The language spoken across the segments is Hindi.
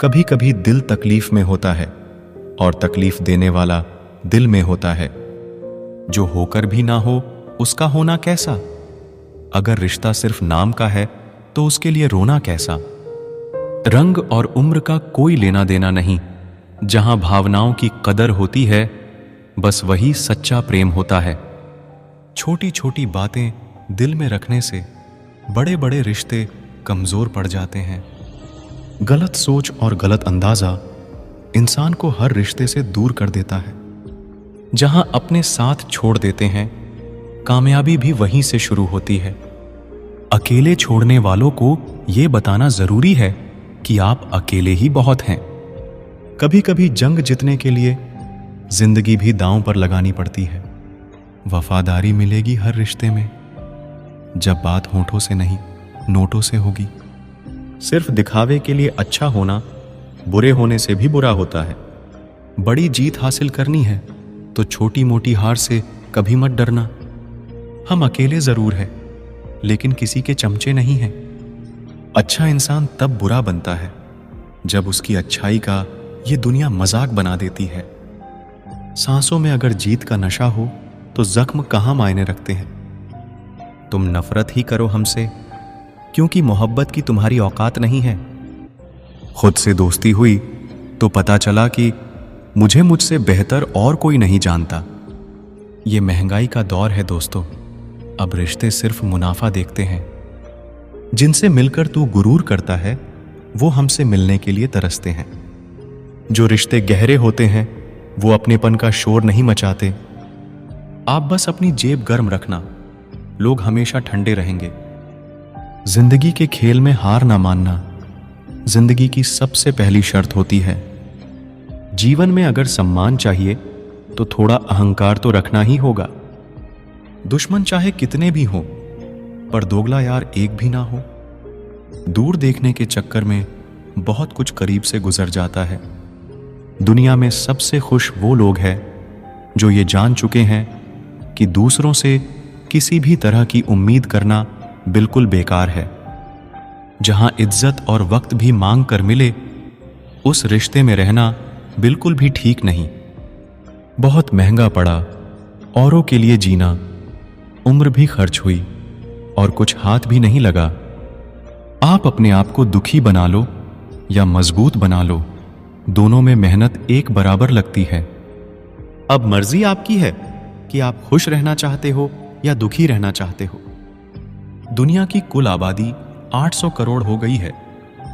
कभी कभी दिल तकलीफ में होता है और तकलीफ देने वाला दिल में होता है। जो होकर भी ना हो उसका होना कैसा। अगर रिश्ता सिर्फ नाम का है तो उसके लिए रोना कैसा। रंग और उम्र का कोई लेना देना नहीं। जहां भावनाओं की कदर होती है बस वही सच्चा प्रेम होता है। छोटी छोटी बातें दिल में रखने से बड़े बड़े रिश्ते कमजोर पड़ जाते हैं। गलत सोच और गलत अंदाजा इंसान को हर रिश्ते से दूर कर देता है। जहां अपने साथ छोड़ देते हैं कामयाबी भी वहीं से शुरू होती है। अकेले छोड़ने वालों को यह बताना जरूरी है कि आप अकेले ही बहुत हैं। कभी कभी जंग जीतने के लिए जिंदगी भी दांव पर लगानी पड़ती है। वफादारी मिलेगी हर रिश्ते में जब बात होठों से नहीं नोटों से होगी। सिर्फ दिखावे के लिए अच्छा होना बुरे होने से भी बुरा होता है। बड़ी जीत हासिल करनी है तो छोटी मोटी हार से कभी मत डरना। हम अकेले जरूर हैं लेकिन किसी के चमचे नहीं हैं। अच्छा इंसान तब बुरा बनता है जब उसकी अच्छाई का ये दुनिया मजाक बना देती है। सांसों में अगर जीत का नशा हो तो जख्म कहां मायने रखते हैं। तुम नफरत ही करो हमसे क्योंकि मोहब्बत की तुम्हारी औकात नहीं है। खुद से दोस्ती हुई तो पता चला कि मुझे मुझसे बेहतर और कोई नहीं जानता। ये महंगाई का दौर है दोस्तों। अब रिश्ते सिर्फ मुनाफा देखते हैं। जिनसे मिलकर तू गुरूर करता है वो हमसे मिलने के लिए तरसते हैं। जो रिश्ते गहरे होते हैं वो अपनेपन का शोर नहीं मचाते। आप बस अपनी जेब गर्म रखना, लोग हमेशा ठंडे रहेंगे। जिंदगी के खेल में हार ना मानना जिंदगी की सबसे पहली शर्त होती है। जीवन में अगर सम्मान चाहिए तो थोड़ा अहंकार तो रखना ही होगा। दुश्मन चाहे कितने भी हों पर दोगला यार एक भी ना हो। दूर देखने के चक्कर में बहुत कुछ करीब से गुजर जाता है। दुनिया में सबसे खुश वो लोग हैं जो ये जान चुके हैं कि दूसरों से किसी भी तरह की उम्मीद करना बिल्कुल बेकार है। जहां इज्जत और वक्त भी मांग कर मिले उस रिश्ते में रहना बिल्कुल भी ठीक नहीं। बहुत महंगा पड़ा औरों के लिए जीना। उम्र भी खर्च हुई और कुछ हाथ भी नहीं लगा। आप अपने आप को दुखी बना लो या मजबूत बना लो, दोनों में मेहनत एक बराबर लगती है। अब मर्जी आपकी है कि आप खुश रहना चाहते हो या दुखी रहना चाहते हो। दुनिया की कुल आबादी 800 करोड़ हो गई है,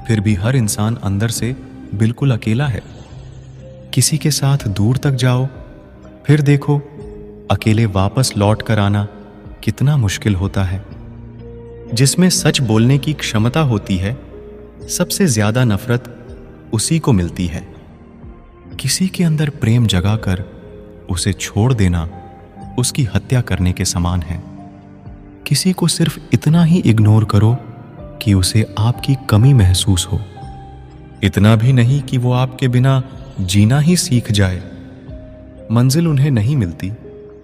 फिर भी हर इंसान अंदर से बिल्कुल अकेला है। किसी के साथ दूर तक जाओ फिर देखो अकेले वापस लौट कर आना कितना मुश्किल होता है। जिसमें सच बोलने की क्षमता होती है सबसे ज्यादा नफरत उसी को मिलती है। किसी के अंदर प्रेम जगाकर उसे छोड़ देना उसकी हत्या करने के समान है। किसी को सिर्फ इतना ही इग्नोर करो कि उसे आपकी कमी महसूस हो, इतना भी नहीं कि वो आपके बिना जीना ही सीख जाए। मंजिल उन्हें नहीं मिलती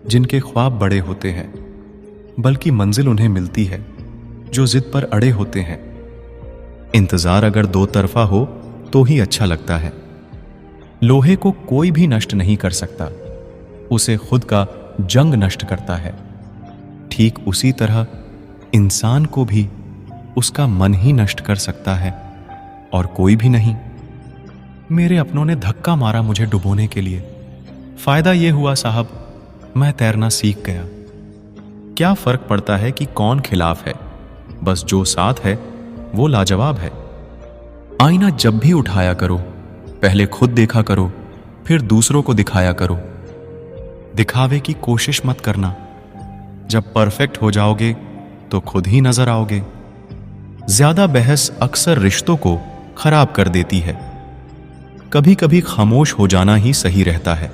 जिनके ख्वाब बड़े होते हैं, बल्कि मंजिल उन्हें मिलती है जो जिद पर अड़े होते हैं। इंतजार अगर दो तरफा हो तो ही अच्छा लगता है। लोहे को कोई भी नष्ट नहीं कर सकता, उसे खुद का जंग नष्ट करता है। ठीक उसी तरह इंसान को भी उसका मन ही नष्ट कर सकता है और कोई भी नहीं। मेरे अपनों ने धक्का मारा मुझे डुबोने के लिए। फायदा यह हुआ साहब, मैं तैरना सीख गया। क्या फर्क पड़ता है कि कौन खिलाफ है, बस जो साथ है वो लाजवाब है। आईना जब भी उठाया करो पहले खुद देखा करो फिर दूसरों को दिखाया करो। दिखावे की कोशिश मत करना। जब परफेक्ट हो जाओगे तो खुद ही नजर आओगे। ज्यादा बहस अक्सर रिश्तों को खराब कर देती है। कभी कभी खामोश हो जाना ही सही रहता है।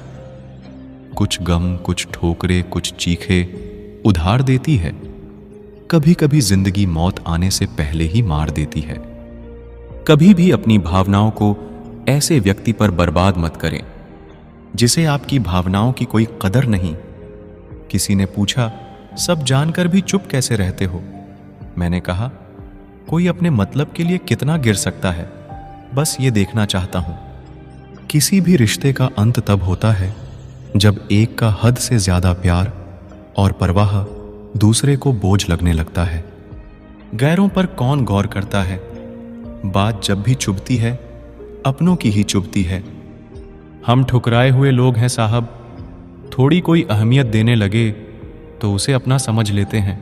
कुछ गम, कुछ ठोकरे, कुछ चीखे उधार देती है। कभी कभी जिंदगी मौत आने से पहले ही मार देती है। कभी भी अपनी भावनाओं को ऐसे व्यक्ति पर बर्बाद मत करें जिसे आपकी भावनाओं की कोई कदर नहीं। किसी ने पूछा, सब जानकर भी चुप कैसे रहते हो? मैंने कहा, कोई अपने मतलब के लिए कितना गिर सकता है, बस ये देखना चाहता हूं। किसी भी रिश्ते का अंत तब होता है जब एक का हद से ज्यादा प्यार और परवाह दूसरे को बोझ लगने लगता है। गैरों पर कौन गौर करता है? बात जब भी चुभती है अपनों की ही चुभती है। हम ठुकराए हुए लोग हैं साहब, थोड़ी कोई अहमियत देने लगे तो उसे अपना समझ लेते हैं।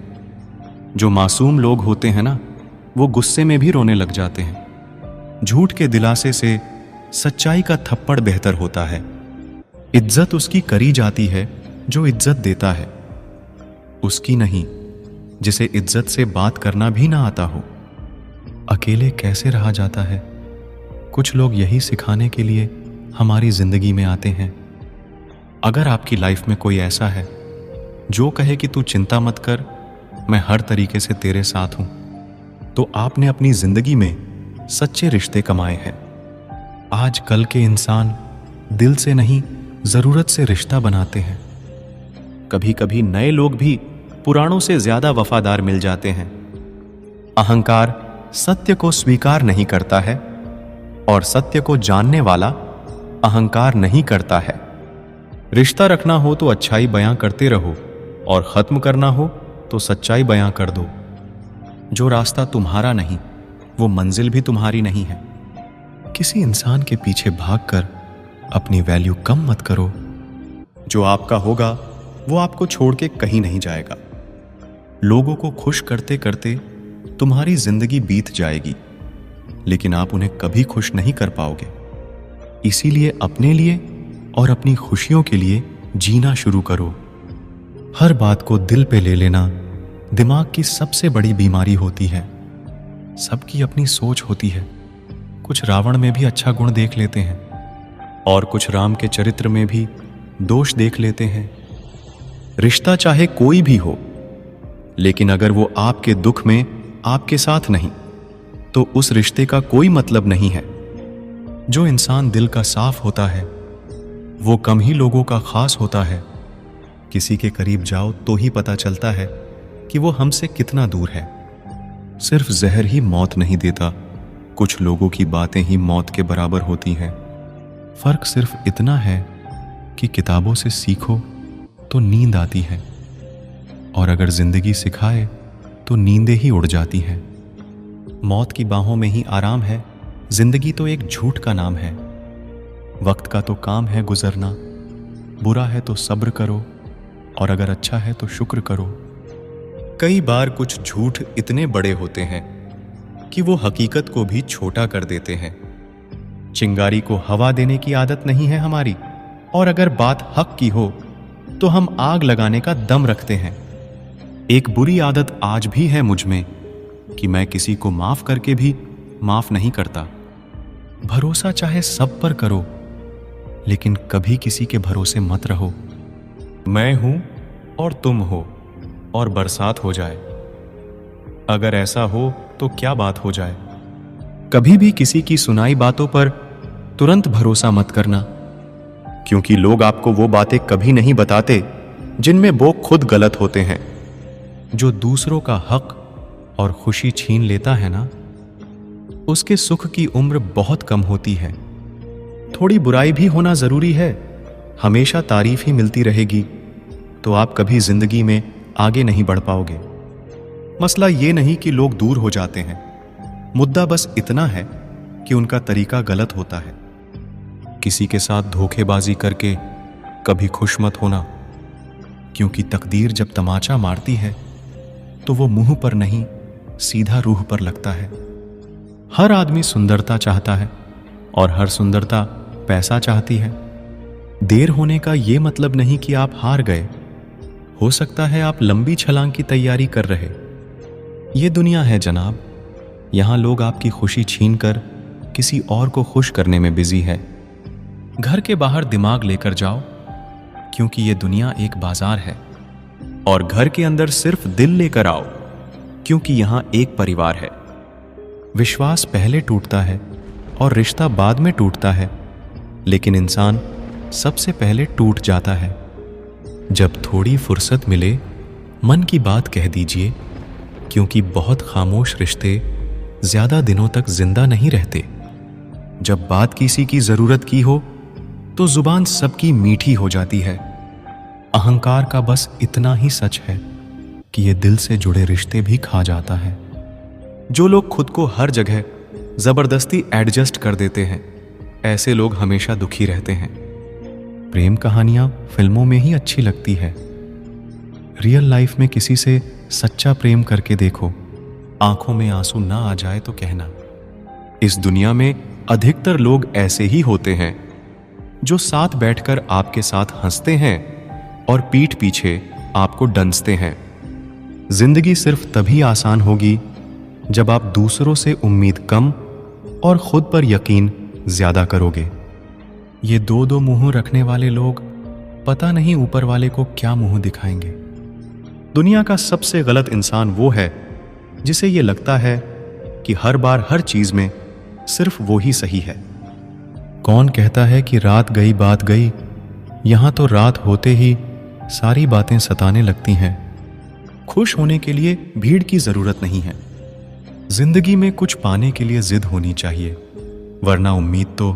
जो मासूम लोग होते हैं ना, वो गुस्से में भी रोने लग जाते हैं। झूठ के दिलासे से सच्चाई का थप्पड़ बेहतर होता है। इज्जत उसकी करी जाती है जो इज्जत देता है, उसकी नहीं जिसे इज्जत से बात करना भी ना आता हो। अकेले कैसे रहा जाता है? कुछ लोग यही सिखाने के लिए हमारी जिंदगी में आते हैं। अगर आपकी लाइफ में कोई ऐसा है जो कहे कि तू चिंता मत कर, मैं हर तरीके से तेरे साथ हूं, तो आपने अपनी जिंदगी में सच्चे रिश्ते कमाए हैं। आज कल के इंसान दिल से नहीं, जरूरत से रिश्ता बनाते हैं। कभी कभी नए लोग भी पुरानों से ज्यादा वफादार मिल जाते हैं। अहंकार सत्य को स्वीकार नहीं करता है और सत्य को जानने वाला अहंकार नहीं करता है। रिश्ता रखना हो तो अच्छाई बयां करते रहो और खत्म करना हो तो सच्चाई बयां कर दो। जो रास्ता तुम्हारा नहीं वो मंजिल भी तुम्हारी नहीं है। किसी इंसान के पीछे भागकर अपनी वैल्यू कम मत करो। जो आपका होगा वो आपको छोड़ के कहीं नहीं जाएगा। लोगों को खुश करते करते तुम्हारी जिंदगी बीत जाएगी, लेकिन आप उन्हें कभी खुश नहीं कर पाओगे। इसीलिए अपने लिए और अपनी खुशियों के लिए जीना शुरू करो। हर बात को दिल पे ले लेना दिमाग की सबसे बड़ी बीमारी होती है। सबकी अपनी सोच होती है। कुछ रावण में भी अच्छा गुण देख लेते हैं और कुछ राम के चरित्र में भी दोष देख लेते हैं। रिश्ता चाहे कोई भी हो, लेकिन अगर वो आपके दुख में आपके साथ नहीं, तो उस रिश्ते का कोई मतलब नहीं है। जो इंसान दिल का साफ होता है वो कम ही लोगों का खास होता है। किसी के करीब जाओ तो ही पता चलता है कि वो हमसे कितना दूर है। सिर्फ जहर ही मौत नहीं देता, कुछ लोगों की बातें ही मौत के बराबर होती हैं। फर्क सिर्फ इतना है कि किताबों से सीखो तो नींद आती है, और अगर जिंदगी सिखाए तो नींदें ही उड़ जाती हैं। मौत की बाहों में ही आराम है, जिंदगी तो एक झूठ का नाम है। वक्त का तो काम है गुजरना, बुरा है तो सब्र करो और अगर अच्छा है तो शुक्र करो। कई बार कुछ झूठ इतने बड़े होते हैं कि वो हकीकत को भी छोटा कर देते हैं। चिंगारी को हवा देने की आदत नहीं है हमारी, और अगर बात हक की हो तो हम आग लगाने का दम रखते हैं। एक बुरी आदत आज भी है मुझ में कि मैं किसी को माफ करके भी माफ नहीं करता। भरोसा चाहे सब पर करो, लेकिन कभी किसी के भरोसे मत रहो। मैं हूं और तुम हो और बरसात हो जाए, अगर ऐसा हो तो क्या बात हो जाए। कभी भी किसी की सुनाई बातों पर तुरंत भरोसा मत करना, क्योंकि लोग आपको वो बातें कभी नहीं बताते जिनमें वो खुद गलत होते हैं। जो दूसरों का हक और खुशी छीन लेता है ना, उसके सुख की उम्र बहुत कम होती है। थोड़ी बुराई भी होना जरूरी है। हमेशा तारीफ ही मिलती रहेगी तो आप कभी जिंदगी में आगे नहीं बढ़ पाओगे। मसला ये नहीं कि लोग दूर हो जाते हैं, मुद्दा बस इतना है कि उनका तरीका गलत होता है। किसी के साथ धोखेबाजी करके कभी खुश मत होना, क्योंकि तकदीर जब तमाचा मारती है तो वो मुंह पर नहीं सीधा रूह पर लगता है। हर आदमी सुंदरता चाहता है और हर सुंदरता पैसा चाहती है। देर होने का ये मतलब नहीं कि आप हार गए। हो सकता है आप लंबी छलांग की तैयारी कर रहे। ये दुनिया है जनाब, यहां लोग आपकी खुशी छीनकर किसी और को खुश करने में बिजी है। घर के बाहर दिमाग लेकर जाओ, क्योंकि ये दुनिया एक बाजार है, और घर के अंदर सिर्फ दिल लेकर आओ, क्योंकि यहां एक परिवार है। विश्वास पहले टूटता है और रिश्ता बाद में टूटता है, लेकिन इंसान सबसे पहले टूट जाता है। जब थोड़ी फुर्सत मिले मन की बात कह दीजिए, क्योंकि बहुत खामोश रिश्ते ज्यादा दिनों तक जिंदा नहीं रहते। जब बात किसी की जरूरत की हो तो जुबान सबकी मीठी हो जाती है। अहंकार का बस इतना ही सच है कि ये दिल से जुड़े रिश्ते भी खा जाता है। जो लोग खुद को हर जगह जबरदस्ती एडजस्ट कर देते हैं, ऐसे लोग हमेशा दुखी रहते हैं। प्रेम कहानियां फिल्मों में ही अच्छी लगती है। रियल लाइफ में किसी से सच्चा प्रेम करके देखो, आंखों में आंसू ना आ जाए तो कहना। इस दुनिया में अधिकतर लोग ऐसे ही होते हैं जो साथ बैठकर आपके साथ हंसते हैं और पीठ पीछे आपको डंसते हैं। जिंदगी सिर्फ तभी आसान होगी जब आप दूसरों से उम्मीद कम और खुद पर यकीन ज्यादा करोगे। ये दो मुंह रखने वाले लोग पता नहीं ऊपर वाले को क्या मुंह दिखाएंगे। दुनिया का सबसे गलत इंसान वो है जिसे ये लगता है कि हर बार हर चीज में सिर्फ वो ही सही है। कौन कहता है कि रात गई बात गई? यहां तो रात होते ही सारी बातें सताने लगती हैं। खुश होने के लिए भीड़ की जरूरत नहीं है। जिंदगी में कुछ पाने के लिए जिद होनी चाहिए, वरना उम्मीद तो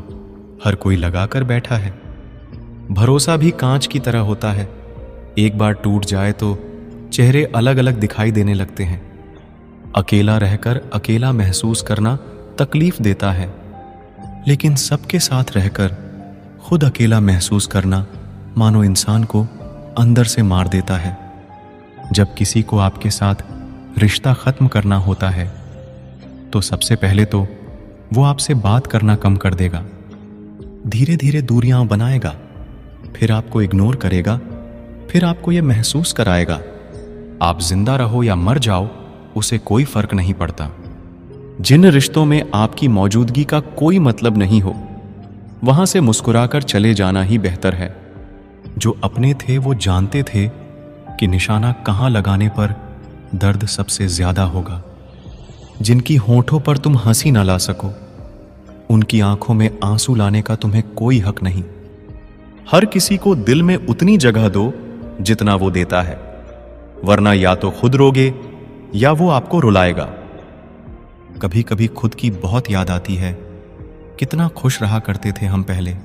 हर कोई लगा कर बैठा है। भरोसा भी कांच की तरह होता है, एक बार टूट जाए तो चेहरे अलग अलग दिखाई देने लगते हैं। अकेला रहकर अकेला महसूस करना तकलीफ देता है, लेकिन सबके साथ रहकर खुद अकेला महसूस करना मानो इंसान को अंदर से मार देता है। जब किसी को आपके साथ रिश्ता खत्म करना होता है तो सबसे पहले तो वो आपसे बात करना कम कर देगा, धीरे धीरे दूरियां बनाएगा, फिर आपको इग्नोर करेगा, फिर आपको यह महसूस कराएगा आप जिंदा रहो या मर जाओ उसे कोई फर्क नहीं पड़ता। जिन रिश्तों में आपकी मौजूदगी का कोई मतलब नहीं हो, वहां से मुस्कुराकर चले जाना ही बेहतर है। जो अपने थे वो जानते थे कि निशाना कहां लगाने पर दर्द सबसे ज्यादा होगा। जिनकी होठों पर तुम हंसी ना ला सको, उनकी आंखों में आंसू लाने का तुम्हें कोई हक नहीं। हर किसी को दिल में उतनी जगह दो जितना वो देता है, वरना या तो खुद रोगे या वो आपको रुलाएगा। कभी कभी खुद की बहुत याद आती है, कितना खुश रहा करते थे हम पहले।